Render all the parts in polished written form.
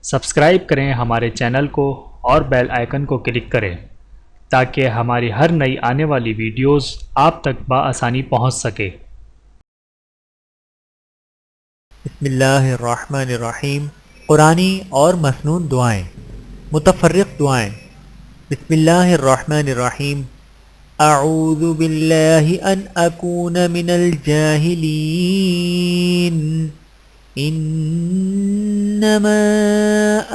Subscribe کریں ہمارے channel کو اور بیل آئیکن کو کلک کریں تاکہ ہماری ہر نئی آنے والی ویڈیوز آپ تک بآسانی پہنچ سکے۔ بسم اللہ الرحمن الرحیم۔ قرآنی اور مسنون دعائیں، متفرق دعائیں۔ بسم اللہ الرحمن الرحیم۔ اعوذ باللہ ان اکون من الجاہلین، انما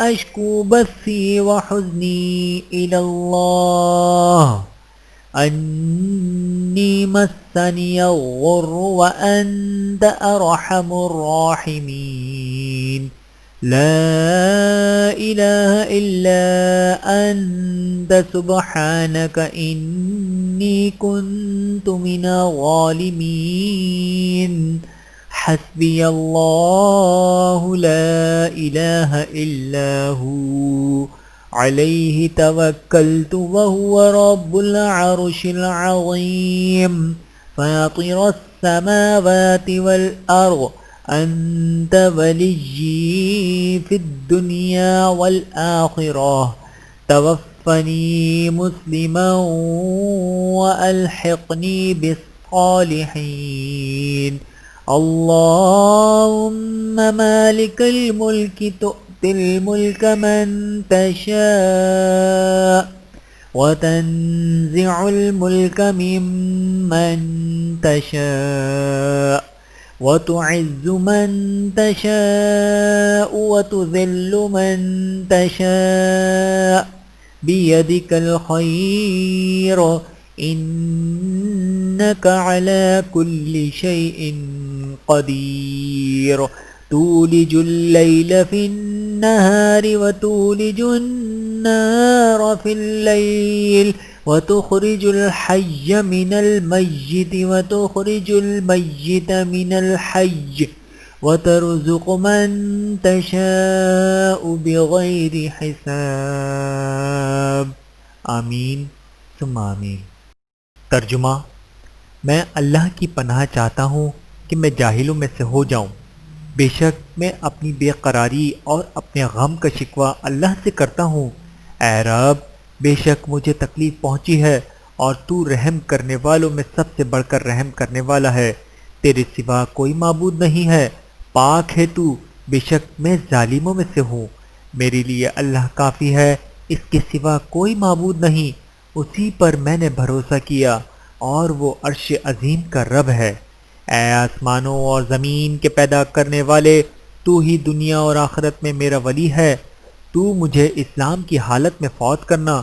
اشکو بثی وحزنی الی اللہ، انی مسنی الضر وانت ارحم الراحمین، لا الہ الا انت سبحانک انی کنت من الظالمین، حسبی اللہ لا الہ الا ہو، علیہ توکلت وہو رب العرش العظیم، فاطر السماوات والارض، انت ولیی فی الدنیا والآخرہ، توفنی مسلما والحقنی بالصالحین، اللہم مالک الملک تؤتی الملک من تشاء وتنزع الملک ممن تشاء وتعز من تشاء وتذل من تشاء بیدک الخیر، انک علی کل شیء قدیر، تولج اللیل فی النہار وتولج النہار فی اللیل، وتخرج الحی من المیت وتخرج المیت من الحی، وترزق من تشاء بغیر حساب، آمین ثم آمین۔ ترجمہ: میں اللہ کی پناہ چاہتا ہوں کہ میں جاہلوں میں سے ہو جاؤں۔ بے شک میں اپنی بے قراری اور اپنے غم کا شکوہ اللہ سے کرتا ہوں۔ اے رب، بے شک مجھے تکلیف پہنچی ہے اور تو رحم کرنے والوں میں سب سے بڑھ کر رحم کرنے والا ہے۔ تیرے سوا کوئی معبود نہیں ہے، پاک ہے تو، بے شک میں ظالموں میں سے ہوں۔ میرے لیے اللہ کافی ہے، اس کے سوا کوئی معبود نہیں، اسی پر میں نے بھروسہ کیا اور وہ عرش عظیم کا رب ہے۔ اے آسمانوں اور زمین کے پیدا کرنے والے، تو ہی دنیا اور آخرت میں میرا ولی ہے۔ تو مجھے اسلام کی حالت میں فوت کرنا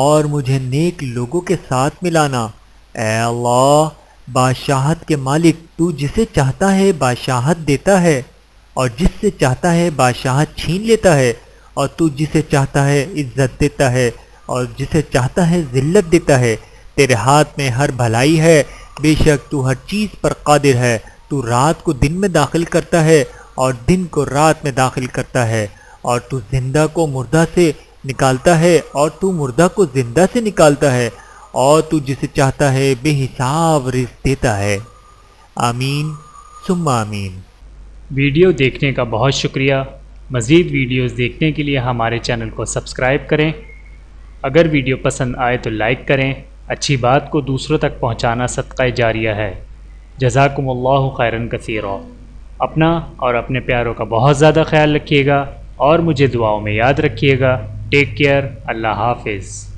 اور مجھے نیک لوگوں کے ساتھ ملانا۔ اے اللہ، بادشاہت کے مالک، تو جسے چاہتا ہے بادشاہت دیتا ہے اور جس سے چاہتا ہے بادشاہت چھین لیتا ہے، اور تو جسے چاہتا ہے عزت دیتا ہے اور جسے چاہتا ہے ذلت دیتا ہے۔ تیرے ہاتھ میں ہر بھلائی ہے، بے شک تو ہر چیز پر قادر ہے۔ تو رات کو دن میں داخل کرتا ہے اور دن کو رات میں داخل کرتا ہے، اور تو زندہ کو مردہ سے نکالتا ہے اور تو مردہ کو زندہ سے نکالتا ہے، اور تو جسے چاہتا ہے بے حساب رزق دیتا ہے۔ آمین ثم آمین۔ ویڈیو دیکھنے کا بہت شکریہ۔ مزید ویڈیوز دیکھنے کے لیے ہمارے چینل کو سبسکرائب کریں۔ اگر ویڈیو پسند آئے تو لائک کریں۔ اچھی بات کو دوسروں تک پہنچانا صدقہ جاریہ ہے۔ جزاکم اللہ خیرا کثیرا۔ اپنا اور اپنے پیاروں کا بہت زیادہ خیال رکھیے گا اور مجھے دعاؤں میں یاد رکھیے گا۔ Take care. اللہ حافظ۔